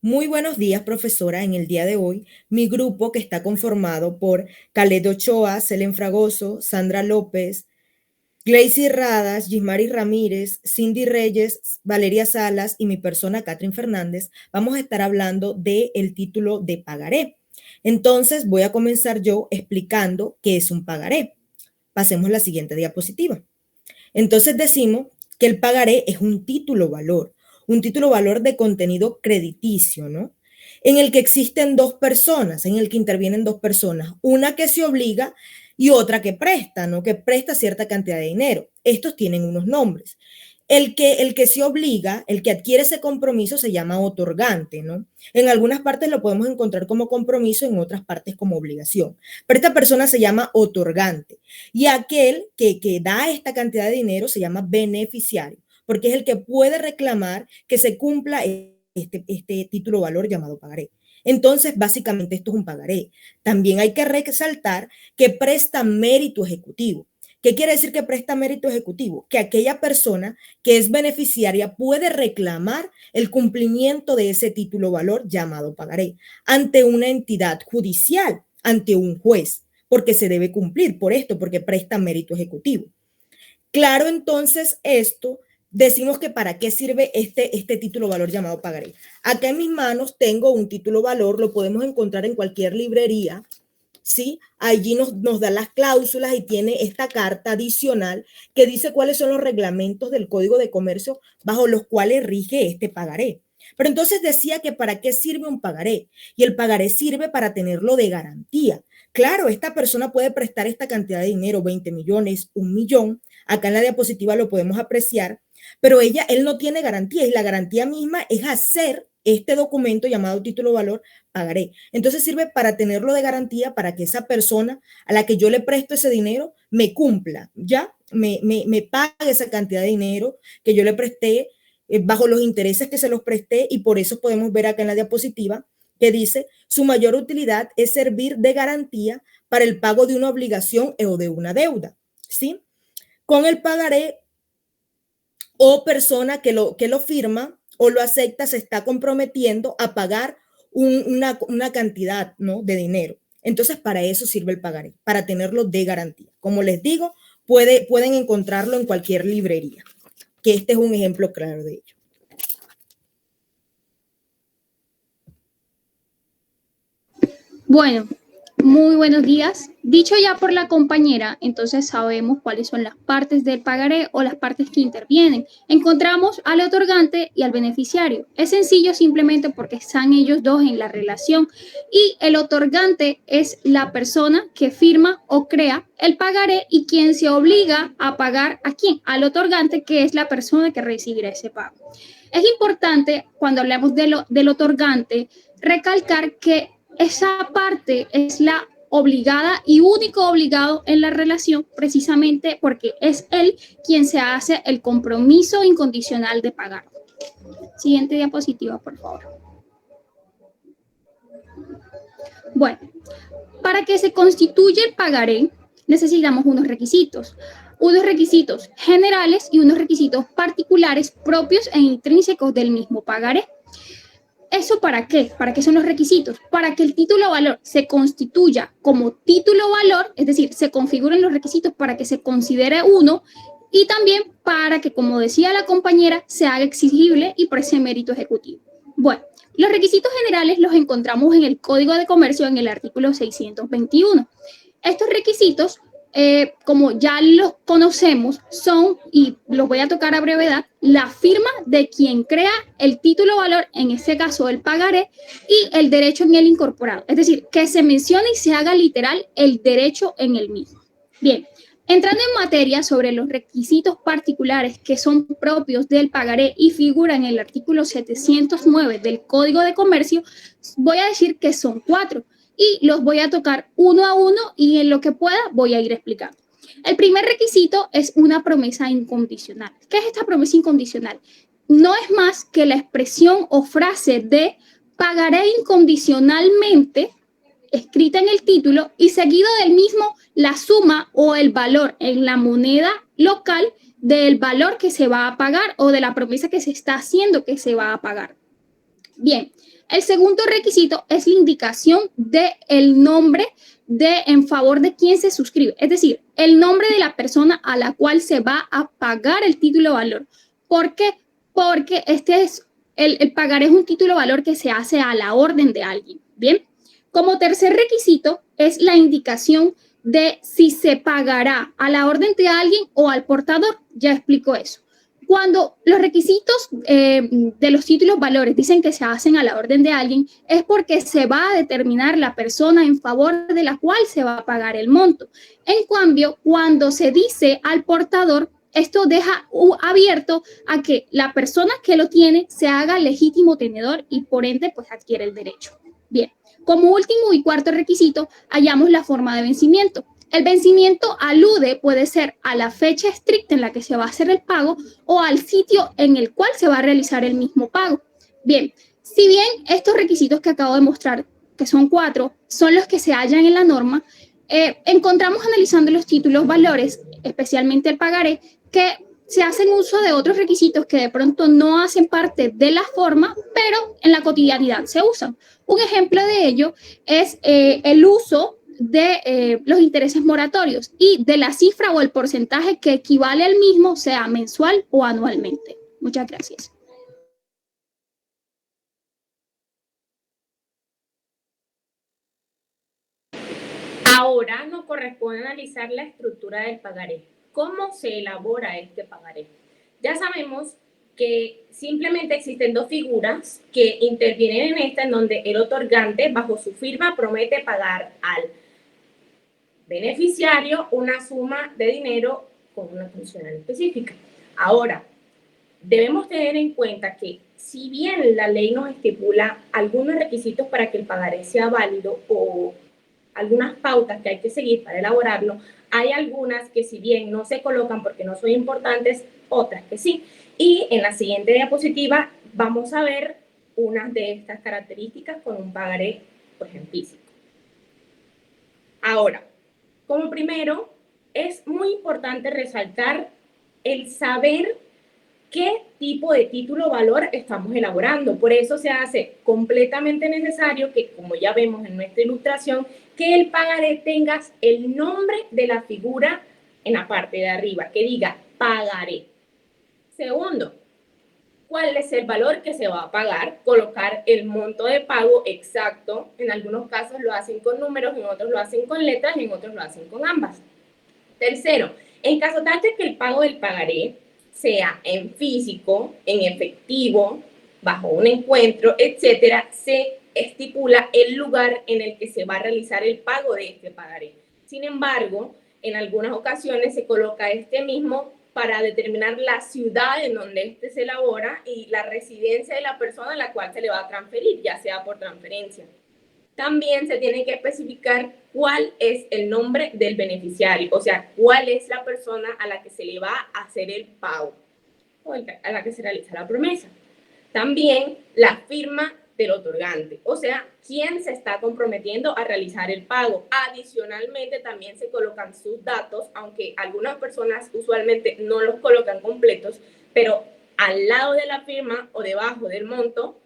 Muy buenos días, profesora. En el día de hoy, mi grupo, que está conformado por Caled Ochoa, Selen Fragoso, Sandra López, Gleicy Radas, Gismari Ramírez, Cindy Reyes, Valeria Salas y mi persona, Catherine Fernández, vamos a estar hablando del título de pagaré. Entonces, voy a comenzar yo explicando qué es un pagaré. Pasemos a la siguiente diapositiva. Entonces decimos que el pagaré es un título valor de contenido crediticio, ¿no? En el que existen dos personas, en el que intervienen dos personas, una que se obliga y otra que presta, ¿no? Que presta cierta cantidad de dinero. Estos tienen unos nombres. El que se obliga, el que adquiere ese compromiso se llama otorgante, ¿no? En algunas partes lo podemos encontrar como compromiso, en otras partes como obligación. Pero esta persona se llama otorgante. Y aquel que da esta cantidad de dinero se llama beneficiario, porque es el que puede reclamar que se cumpla este título valor llamado pagaré. Entonces, básicamente esto es un pagaré. También hay que resaltar que presta mérito ejecutivo. ¿Qué quiere decir que presta mérito ejecutivo? Que aquella persona que es beneficiaria puede reclamar el cumplimiento de ese título valor llamado pagaré ante una entidad judicial, ante un juez, porque se debe cumplir por esto, porque presta mérito ejecutivo. Claro, entonces esto, decimos que para qué sirve este título valor llamado pagaré. Acá en mis manos tengo un título valor, lo podemos encontrar en cualquier librería, ¿sí? Allí nos da las cláusulas y tiene esta carta adicional que dice cuáles son los reglamentos del Código de Comercio bajo los cuales rige este pagaré. Pero entonces decía que para qué sirve un pagaré. Y el pagaré sirve para tenerlo de garantía. Claro, esta persona puede prestar esta cantidad de dinero, 20 millones, 1 millón. Acá en la diapositiva lo podemos apreciar. Pero él no tiene garantía y la garantía misma es hacer este documento llamado título valor pagaré. Entonces sirve para tenerlo de garantía para que esa persona a la que yo le presto ese dinero me cumpla, ¿ya? Me pague esa cantidad de dinero que yo le presté bajo los intereses que se los presté y por eso podemos ver acá en la diapositiva que dice su mayor utilidad es servir de garantía para el pago de una obligación o de una deuda, ¿sí? Con el pagaré o persona que lo firma o lo acepta se está comprometiendo a pagar una cantidad, ¿no?, de dinero. Entonces, para eso sirve el pagaré, para tenerlo de garantía. Como les digo, pueden encontrarlo en cualquier librería, que este es un ejemplo claro de ello. Bueno, muy buenos días. Dicho ya por la compañera, entonces sabemos cuáles son las partes del pagaré o las partes que intervienen. Encontramos al otorgante y al beneficiario. Es sencillo simplemente porque están ellos dos en la relación y el otorgante es la persona que firma o crea el pagaré y quien se obliga a pagar a quién, al otorgante, que es la persona que recibirá ese pago. Es importante cuando hablamos del otorgante recalcar que esa parte es la obligada y único obligado en la relación precisamente porque es él quien se hace el compromiso incondicional de pagar. Siguiente diapositiva, por favor. Bueno, para que se constituya el pagaré necesitamos unos requisitos generales y unos requisitos particulares propios e intrínsecos del mismo pagaré. ¿Eso para qué? ¿Para qué son los requisitos? Para que el título valor se constituya como título valor, es decir, se configuren los requisitos para que se considere uno y también para que, como decía la compañera, se haga exigible y preste mérito ejecutivo. Bueno, los requisitos generales los encontramos en el Código de Comercio en el artículo 621. Estos requisitos como ya los conocemos, son, y los voy a tocar a brevedad, la firma de quien crea el título valor, en este caso el pagaré, y el derecho en él incorporado. Es decir, que se mencione y se haga literal el derecho en el mismo. Bien, entrando en materia sobre los requisitos particulares que son propios del pagaré y figuran en el artículo 709 del Código de Comercio, voy a decir que son 4 y los voy a tocar uno a uno y en lo que pueda voy a ir explicando. El primer requisito es una promesa incondicional. ¿Qué es esta promesa incondicional? No es más que la expresión o frase de pagaré incondicionalmente escrita en el título y seguido del mismo la suma o el valor en la moneda local del valor que se va a pagar o de la promesa que se está haciendo que se va a pagar. Bien, el segundo requisito es la indicación del nombre en favor de quien se suscribe, es decir, el nombre de la persona a la cual se va a pagar el título de valor. ¿Por qué? Porque el pagar es un título de valor que se hace a la orden de alguien. Bien, como tercer requisito es la indicación de si se pagará a la orden de alguien o al portador. Ya explico eso. Cuando los requisitos de los títulos valores dicen que se hacen a la orden de alguien, es porque se va a determinar la persona en favor de la cual se va a pagar el monto. En cambio, cuando se dice al portador, esto deja abierto a que la persona que lo tiene se haga legítimo tenedor y por ende pues adquiere el derecho. Bien, como último y cuarto requisito, hallamos la forma de vencimiento. El vencimiento alude, puede ser a la fecha estricta en la que se va a hacer el pago o al sitio en el cual se va a realizar el mismo pago. Bien, si bien estos requisitos que acabo de mostrar, que son 4, son los que se hallan en la norma, encontramos analizando los títulos valores, especialmente el pagaré, que se hacen uso de otros requisitos que de pronto no hacen parte de la forma, pero en la cotidianidad se usan. Un ejemplo de ello es el uso de los intereses moratorios y de la cifra o el porcentaje que equivale al mismo, sea mensual o anualmente. Muchas gracias. Ahora nos corresponde analizar la estructura del pagaré. ¿Cómo se elabora este pagaré? Ya sabemos que simplemente existen dos figuras que intervienen en esta, en donde el otorgante, bajo su firma, promete pagar al beneficiario una suma de dinero con una función específica. Ahora, debemos tener en cuenta que si bien la ley nos estipula algunos requisitos para que el pagaré sea válido o algunas pautas que hay que seguir para elaborarlo, hay algunas que si bien no se colocan porque no son importantes, otras que sí. Y en la siguiente diapositiva vamos a ver unas de estas características con un pagaré, pues en físico. Ahora, como primero, es muy importante resaltar el saber qué tipo de título o valor estamos elaborando. Por eso se hace completamente necesario que, como ya vemos en nuestra ilustración, que el pagaré tenga el nombre de la figura en la parte de arriba, que diga pagaré. Segundo, ¿cuál es el valor que se va a pagar? Colocar el monto de pago exacto. En algunos casos lo hacen con números, en otros lo hacen con letras y en otros lo hacen con ambas. Tercero, en caso tal de que el pago del pagaré sea en físico, en efectivo, bajo un encuentro, etcétera, se estipula el lugar en el que se va a realizar el pago de este pagaré. Sin embargo, en algunas ocasiones se coloca este mismo para determinar la ciudad en donde este se elabora y la residencia de la persona a la cual se le va a transferir, ya sea por transferencia. También se tiene que especificar cuál es el nombre del beneficiario, o sea, cuál es la persona a la que se le va a hacer el pago o a la que se realiza la promesa. También la firma del otorgante, o sea, quién se está comprometiendo a realizar el pago. Adicionalmente, también se colocan sus datos, aunque algunas personas usualmente no los colocan completos, pero al lado de la firma o debajo del monto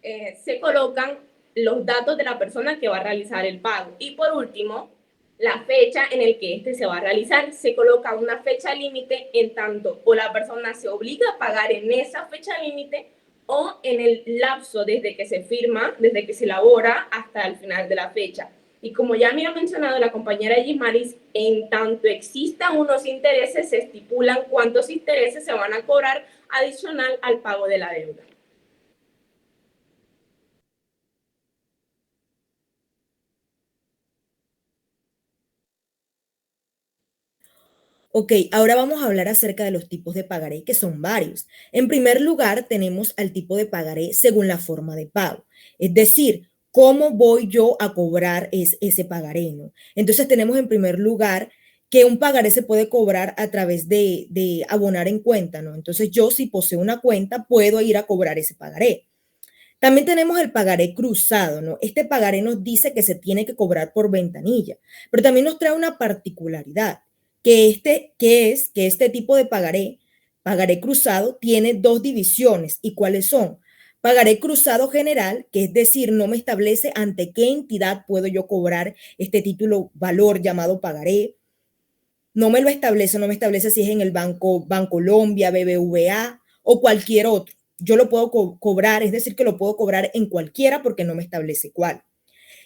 se colocan los datos de la persona que va a realizar el pago. Y por último, la fecha en la que este se va a realizar. Se coloca una fecha límite en tanto o la persona se obliga a pagar en esa fecha límite o en el lapso desde que se firma, desde que se elabora hasta el final de la fecha. Y como ya me ha mencionado la compañera Gismaris, en tanto existan unos intereses, se estipulan cuántos intereses se van a cobrar adicional al pago de la deuda. Ok, ahora vamos a hablar acerca de los tipos de pagaré, que son varios. En primer lugar, tenemos al tipo de pagaré según la forma de pago, es decir, cómo voy yo a cobrar ese pagaré, ¿no? Entonces tenemos en primer lugar que un pagaré se puede cobrar a través de abonar en cuenta, ¿no? Entonces yo si poseo una cuenta puedo ir a cobrar ese pagaré. También tenemos el pagaré cruzado, ¿no? Este pagaré nos dice que se tiene que cobrar por ventanilla, pero también nos trae una particularidad, que este tipo de pagaré cruzado, tiene dos divisiones. ¿Y cuáles son? Pagaré cruzado general, que es decir, no me establece ante qué entidad puedo yo cobrar este título valor llamado pagaré. No me lo establece, no me establece si es en el banco Bancolombia, BBVA o cualquier otro. Yo lo puedo cobrar, es decir, que lo puedo cobrar en cualquiera porque no me establece cuál.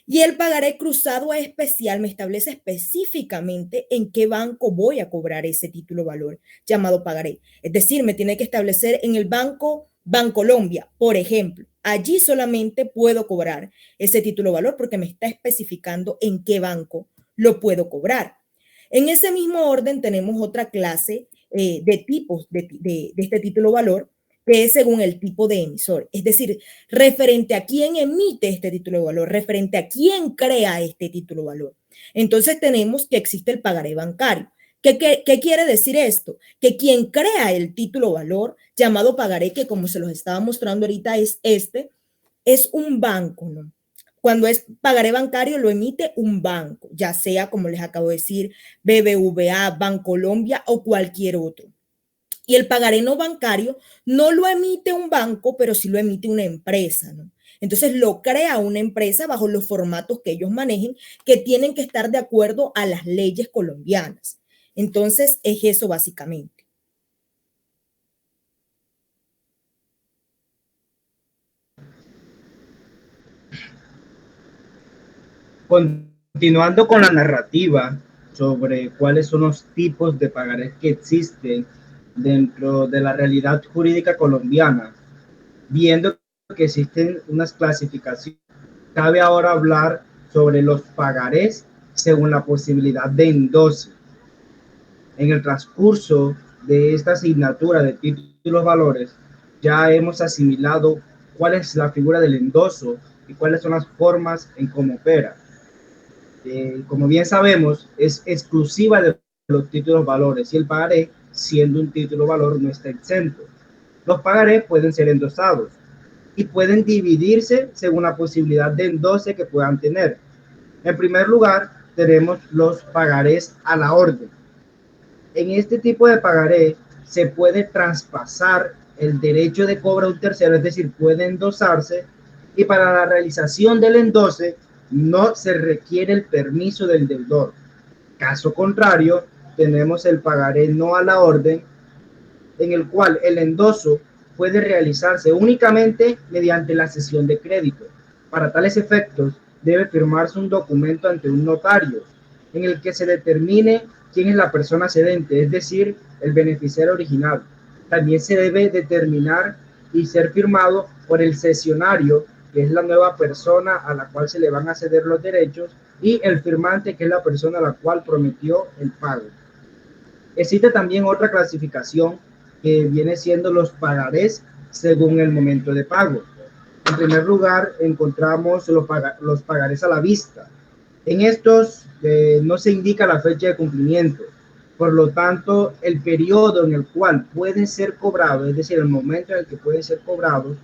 Y el pagaré cruzado especial me establece específicamente en qué banco voy a cobrar ese título valor llamado pagaré. Es decir, me tiene que establecer en el banco Bancolombia, por ejemplo. Allí solamente puedo cobrar ese título valor porque me está especificando en qué banco lo puedo cobrar. En ese mismo orden tenemos otra clase de tipos de este título valor, que es según el tipo de emisor. Es decir, referente a quién emite este título de valor, referente a quién crea este título de valor. Entonces tenemos que existe el pagaré bancario. ¿Qué quiere decir esto? Que quien crea el título valor, llamado pagaré, que como se los estaba mostrando ahorita es un banco, ¿no? Cuando es pagaré bancario lo emite un banco, ya sea, como les acabo de decir, BBVA, Bancolombia o cualquier otro. Y el pagaré no bancario no lo emite un banco, pero sí lo emite una empresa, ¿no? Entonces lo crea una empresa bajo los formatos que ellos manejen, que tienen que estar de acuerdo a las leyes colombianas. Entonces es eso básicamente. Continuando con la narrativa sobre cuáles son los tipos de pagarés que existen dentro de la realidad jurídica colombiana, viendo que existen unas clasificaciones, cabe ahora hablar sobre los pagarés según la posibilidad de endose. En el transcurso de esta asignatura de títulos valores, ya hemos asimilado cuál es la figura del endoso y cuáles son las formas en cómo opera. Como bien sabemos, es exclusiva de los títulos valores y el pagaré, siendo un título valor, no está exento. Los pagarés pueden ser endosados y pueden dividirse según la posibilidad de endose que puedan tener. En primer lugar, tenemos los pagarés a la orden. En este tipo de pagaré se puede traspasar el derecho de cobro a un tercero, es decir, puede endosarse, y para la realización del endose no se requiere el permiso del deudor. Caso contrario, tenemos el pagaré no a la orden, en el cual el endoso puede realizarse únicamente mediante la cesión de crédito. Para tales efectos, debe firmarse un documento ante un notario en el que se determine quién es la persona cedente, es decir, el beneficiario original. También se debe determinar y ser firmado por el cesionario, que es la nueva persona a la cual se le van a ceder los derechos, y el firmante, que es la persona a la cual prometió el pago. Existe también otra clasificación que viene siendo los pagarés según el momento de pago. En primer lugar, encontramos los pagarés a la vista. En estos no se indica la fecha de cumplimiento. Por lo tanto, el periodo en el cual pueden ser cobrados, es decir, el momento en el que pueden ser cobrados,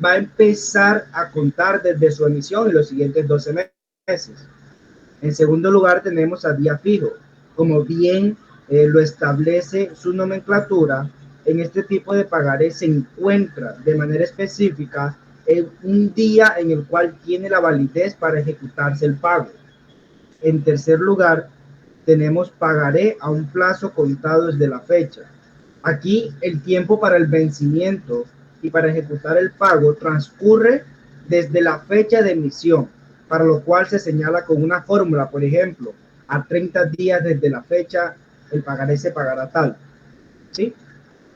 va a empezar a contar desde su emisión en los siguientes 12 meses. En segundo lugar, tenemos a día fijo. Como bien lo establece su nomenclatura, en este tipo de pagarés se encuentra de manera específica un día en el cual tiene la validez para ejecutarse el pago. En tercer lugar, tenemos pagaré a un plazo contado desde la fecha. Aquí el tiempo para el vencimiento y para ejecutar el pago transcurre desde la fecha de emisión, para lo cual se señala con una fórmula, por ejemplo, a 30 días desde la fecha el pagaré se pagará tal. ¿Sí?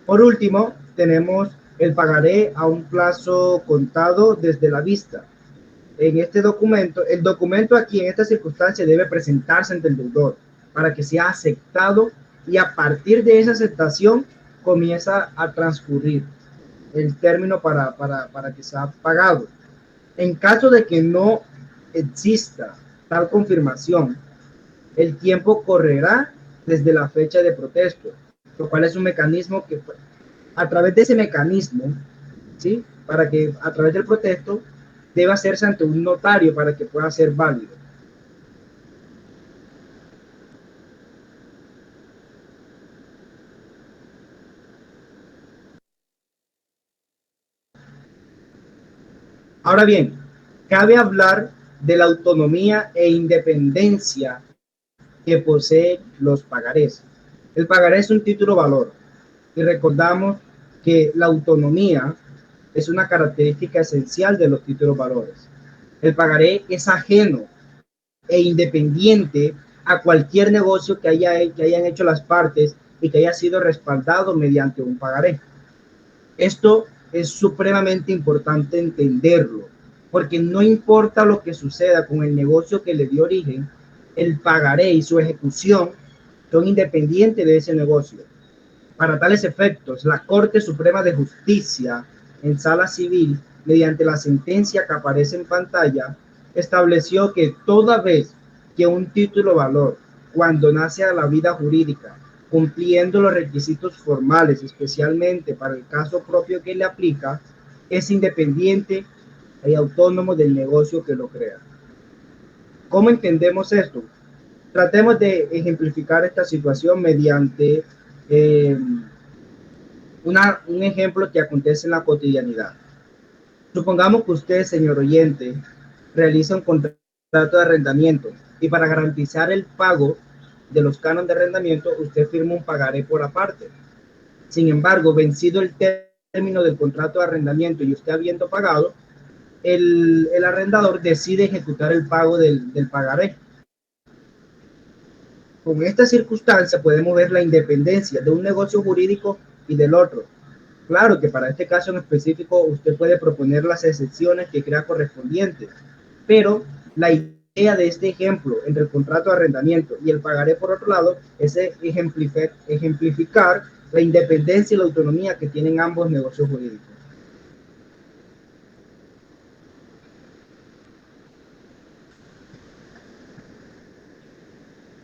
Por último, tenemos el pagaré a un plazo contado desde la vista. En este documento, el documento aquí en esta circunstancia debe presentarse ante el deudor para que sea aceptado, y a partir de esa aceptación comienza a transcurrir el término para que sea pagado. En caso de que no exista tal confirmación, el tiempo correrá desde la fecha de protesto, lo cual es un mecanismo que a través de ese mecanismo, ¿sí? Para que a través del protesto debe hacerse ante un notario para que pueda ser válido. Ahora bien, cabe hablar de la autonomía e independencia que poseen los pagarés. El pagaré es un título valor y recordamos que la autonomía es una característica esencial de los títulos valores. El pagaré es ajeno e independiente a cualquier negocio que hayan hecho las partes y que haya sido respaldado mediante un pagaré. Esto es supremamente importante entenderlo, porque no importa lo que suceda con el negocio que le dio origen, el pagaré y su ejecución son independientes de ese negocio. Para tales efectos, la Corte Suprema de Justicia, en sala civil, mediante la sentencia que aparece en pantalla, estableció que toda vez que un título valor, cuando nace a la vida jurídica, cumpliendo los requisitos formales, especialmente para el caso propio que le aplica, es independiente y autónomo del negocio que lo crea. ¿Cómo entendemos esto? Tratemos de ejemplificar esta situación mediante eh, un ejemplo que acontece en la cotidianidad. Supongamos que usted, señor oyente, realiza un contrato de arrendamiento y para garantizar el pago de los cánones de arrendamiento, usted firma un pagaré por aparte. Sin embargo, vencido el término del contrato de arrendamiento y usted habiendo pagado, el arrendador decide ejecutar el pago del pagaré. Con esta circunstancia podemos ver la independencia de un negocio jurídico y del otro. Claro que para este caso en específico usted puede proponer las excepciones que crea correspondientes, pero la idea de este ejemplo entre el contrato de arrendamiento y el pagaré por otro lado es ejemplificar la independencia y la autonomía que tienen ambos negocios jurídicos.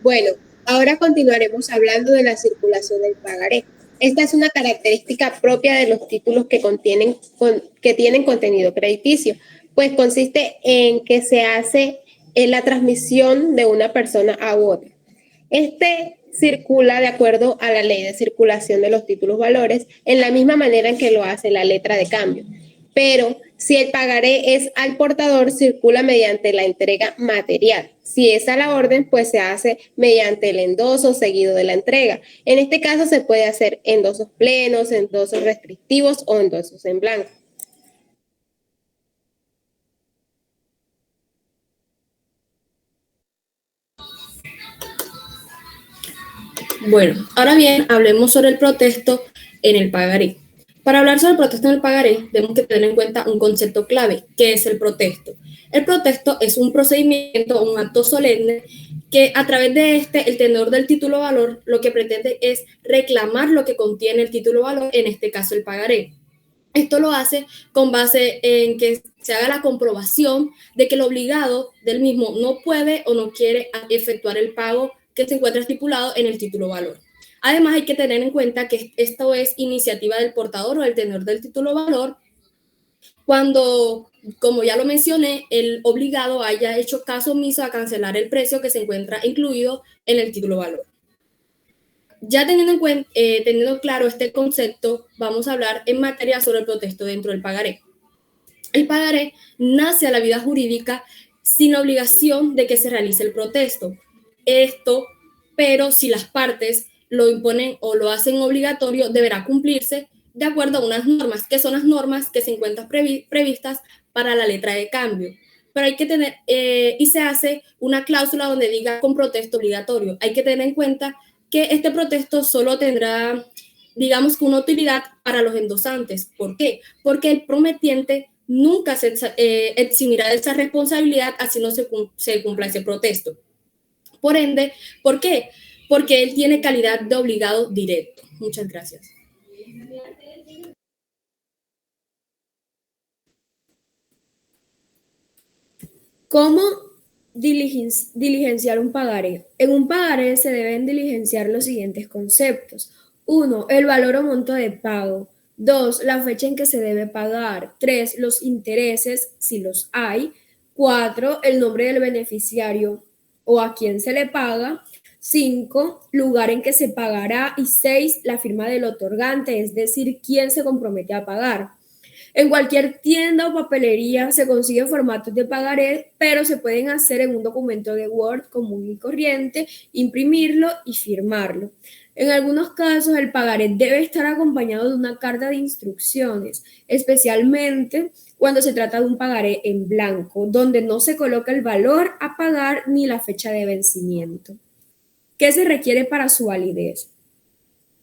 Bueno, ahora continuaremos hablando de la circulación del pagaré. Esta es una característica propia de los títulos que tienen contenido crediticio, pues consiste en que se hace en la transmisión de una persona a otra. Este circula de acuerdo a la ley de circulación de los títulos valores en la misma manera en que lo hace la letra de cambio. Pero si el pagaré es al portador, circula mediante la entrega material. Si es a la orden, pues se hace mediante el endoso seguido de la entrega. En este caso se puede hacer endosos plenos, endosos restrictivos o endosos en blanco. Bueno, ahora bien, hablemos sobre el protesto en el pagaré. Para hablar sobre el protesto en el pagaré, tenemos que tener en cuenta un concepto clave, que es el protesto. El protesto es un procedimiento, un acto solemne, que a través de el tenedor del título valor lo que pretende es reclamar lo que contiene el título valor, en este caso el pagaré. Esto lo hace con base en que se haga la comprobación de que el obligado del mismo no puede o no quiere efectuar el pago que se encuentra estipulado en el título valor. Además, hay que tener en cuenta que esto es iniciativa del portador o del tenedor del título valor cuando, como ya lo mencioné, el obligado haya hecho caso omiso a cancelar el precio que se encuentra incluido en el título valor. Ya teniendo claro este concepto, vamos a hablar en materia sobre el protesto dentro del pagaré. El pagaré nace a la vida jurídica sin obligación de que se realice el protesto. Pero si las partes lo imponen o lo hacen obligatorio, deberá cumplirse de acuerdo a unas normas, que son las normas que se encuentran previstas para la letra de cambio. Pero hay que tener, y se hace una cláusula donde diga con protesto obligatorio. Hay que tener en cuenta que este protesto solo tendrá, digamos que una utilidad para los endosantes. ¿Por qué? Porque el prometiente nunca se eximirá de esa responsabilidad así no se cumpla ese protesto. Por ende, ¿por qué? Porque él tiene calidad de obligado directo. Muchas gracias. ¿Cómo diligenciar un pagaré? En un pagaré se deben diligenciar los siguientes conceptos. 1. El valor o monto de pago. 2. La fecha en que se debe pagar. 3. Los intereses, si los hay. 4. El nombre del beneficiario o a quién se le paga. 5. Lugar en que se pagará. Y 6. La firma del otorgante, es decir, quién se compromete a pagar. En cualquier tienda o papelería se consiguen formatos de pagaré, pero se pueden hacer en un documento de Word común y corriente, imprimirlo y firmarlo. En algunos casos, el pagaré debe estar acompañado de una carta de instrucciones, especialmente cuando se trata de un pagaré en blanco, donde no se coloca el valor a pagar ni la fecha de vencimiento. ¿Qué se requiere para su validez?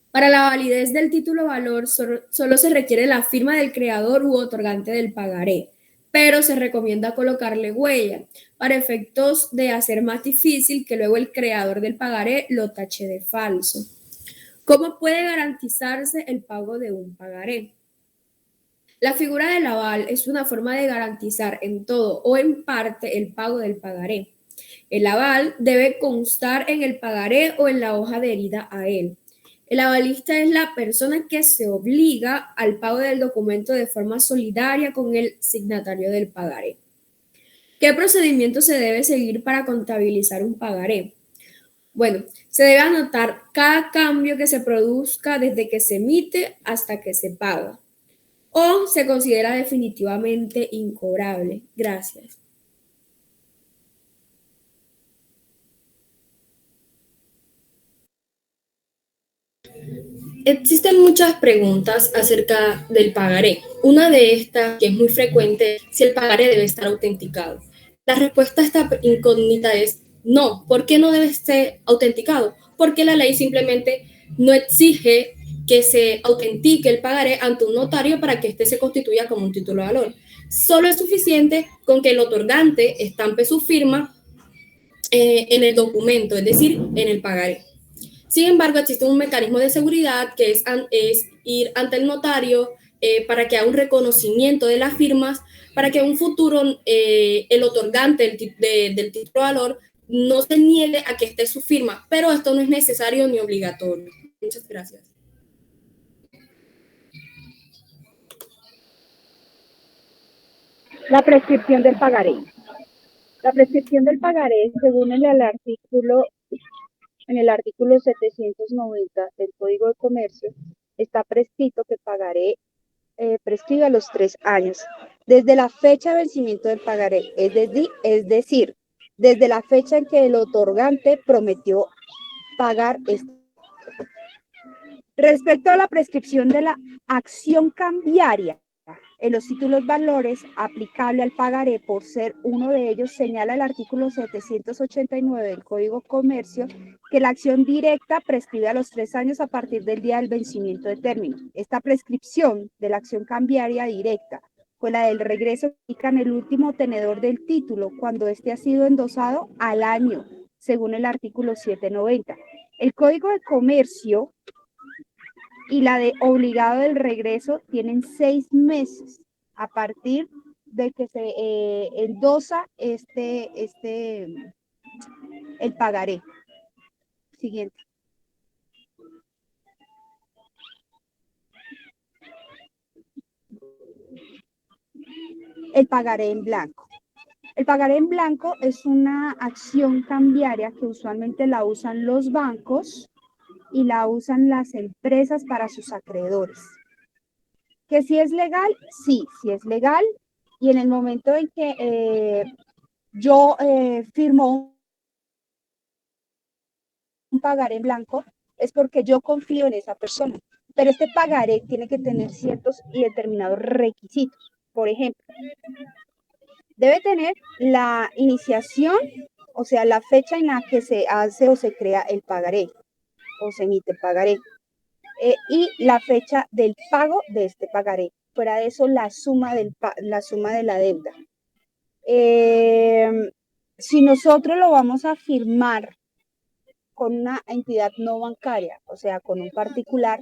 Para la validez del título valor solo se requiere la firma del creador u otorgante del pagaré, pero se recomienda colocarle huella para efectos de hacer más difícil que luego el creador del pagaré lo tache de falso. ¿Cómo puede garantizarse el pago de un pagaré? La figura del aval es una forma de garantizar en todo o en parte el pago del pagaré. El aval debe constar en el pagaré o en la hoja adherida a él. El avalista es la persona que se obliga al pago del documento de forma solidaria con el signatario del pagaré. ¿Qué procedimiento se debe seguir para contabilizar un pagaré? Bueno, se debe anotar cada cambio que se produzca desde que se emite hasta que se paga, o se considera definitivamente incobrable. Gracias. Existen muchas preguntas acerca del pagaré. Una de estas, que es muy frecuente, es si el pagaré debe estar autenticado. La respuesta a esta incógnita es no. ¿Por qué no debe ser autenticado? Porque la ley simplemente no exige que se autentique el pagaré ante un notario para que éste se constituya como un título de valor. Solo es suficiente con que el otorgante estampe su firma en el documento, es decir, en el pagaré. Sin embargo, existe un mecanismo de seguridad que es ir ante el notario para que haga un reconocimiento de las firmas, para que en un futuro el otorgante del título de valor no se niegue a que esté su firma, pero esto no es necesario ni obligatorio. Muchas gracias. La prescripción del pagaré. La prescripción del pagaré, según en el artículo 790 del Código de Comercio, está prescrito que el pagaré prescribe a los 3 años, desde la fecha de vencimiento del pagaré, es decir, desde la fecha en que el otorgante prometió pagar este. Respecto a la prescripción de la acción cambiaria en los títulos valores aplicable al pagaré, por ser uno de ellos, señala el artículo 789 del Código Comercio que la acción directa prescribe a los 3 años a partir del día del vencimiento de término. Esta prescripción de la acción cambiaria directa fue la del regreso en el último tenedor del título cuando éste ha sido endosado al año, según el artículo 790. El Código de Comercio y la de obligado del regreso tienen 6 meses a partir de que se endosa el pagaré. Siguiente. El pagaré en blanco. El pagaré en blanco es una acción cambiaria que usualmente la usan los bancos y la usan las empresas para sus acreedores. ¿Que si es legal? Sí, sí es legal. Y en el momento en que yo firmo un pagaré en blanco, es porque yo confío en esa persona. Pero este pagaré tiene que tener ciertos y determinados requisitos. Por ejemplo, debe tener la iniciación, o sea, la fecha en la que se hace o se crea el pagaré o se emite el pagaré. Y la fecha del pago de este pagaré. Fuera de eso, la suma de la deuda. Si nosotros lo vamos a firmar con una entidad no bancaria, o sea, con un particular,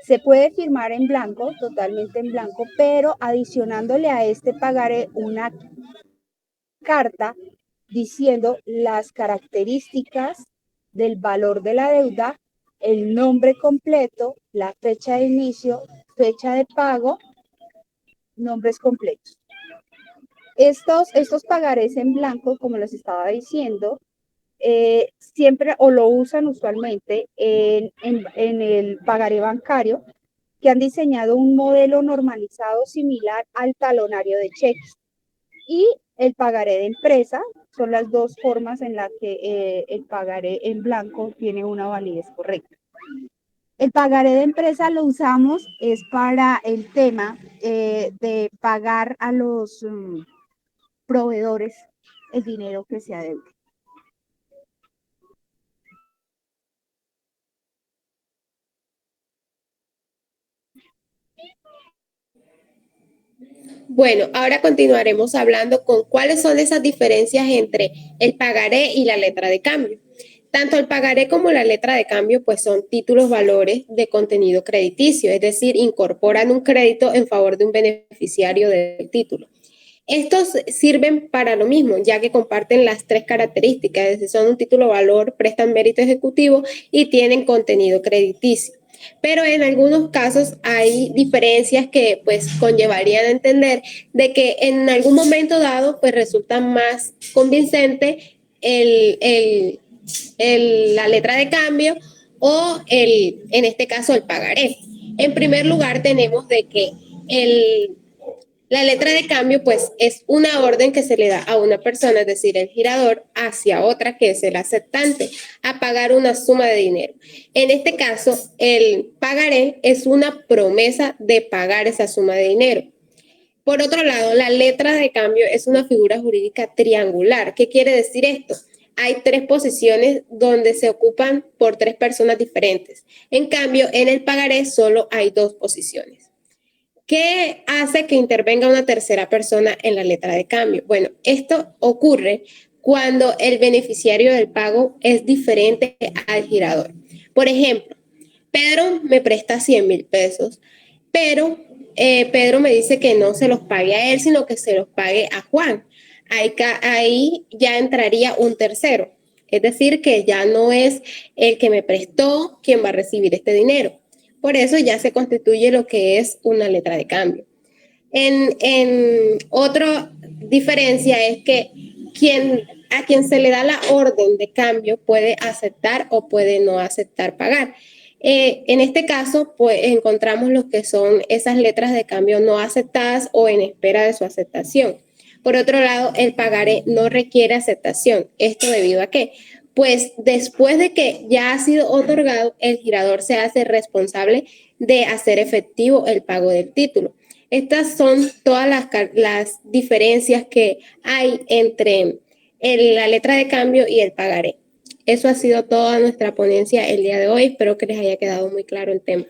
se puede firmar en blanco, totalmente en blanco, pero adicionándole a este pagaré una carta diciendo las características del valor de la deuda, el nombre completo, la fecha de inicio, fecha de pago, nombres completos. Estos pagarés en blanco, como les estaba diciendo, siempre o lo usan usualmente en el pagaré bancario, que han diseñado un modelo normalizado similar al talonario de cheques. Y el pagaré de empresa son las dos formas en las que el pagaré en blanco tiene una validez correcta. El pagaré de empresa lo usamos es para el tema de pagar a los proveedores el dinero que se adeuda. Bueno, ahora continuaremos hablando con cuáles son esas diferencias entre el pagaré y la letra de cambio. Tanto el pagaré como la letra de cambio pues son títulos valores de contenido crediticio, es decir, incorporan un crédito en favor de un beneficiario del título. Estos sirven para lo mismo, ya que comparten las tres características, es decir, son un título valor, prestan mérito ejecutivo y tienen contenido crediticio. Pero en algunos casos hay diferencias que pues conllevarían a entender de que en algún momento dado pues resulta más convincente la letra de cambio o en este caso el pagaré. En primer lugar tenemos de que la letra de cambio, pues, es una orden que se le da a una persona, es decir, el girador, hacia otra, que es el aceptante, a pagar una suma de dinero. En este caso, el pagaré es una promesa de pagar esa suma de dinero. Por otro lado, la letra de cambio es una figura jurídica triangular. ¿Qué quiere decir esto? Hay tres posiciones donde se ocupan por tres personas diferentes. En cambio, en el pagaré solo hay dos posiciones. ¿Qué hace que intervenga una tercera persona en la letra de cambio? Bueno, esto ocurre cuando el beneficiario del pago es diferente al girador. Por ejemplo, Pedro me presta 100,000 pesos, pero Pedro me dice que no se los pague a él, sino que se los pague a Juan. Ahí ya entraría un tercero, es decir, que ya no es el que me prestó quien va a recibir este dinero. Por eso ya se constituye lo que es una letra de cambio. Otra diferencia es que a quien se le da la orden de cambio puede aceptar o puede no aceptar pagar. En este caso, pues encontramos lo que son esas letras de cambio no aceptadas o en espera de su aceptación. Por otro lado, el pagaré no requiere aceptación. ¿Esto debido a qué? Pues después de que ya ha sido otorgado, el girador se hace responsable de hacer efectivo el pago del título. Estas son todas las diferencias que hay entre la letra de cambio y el pagaré. Eso ha sido toda nuestra ponencia el día de hoy. Espero que les haya quedado muy claro el tema.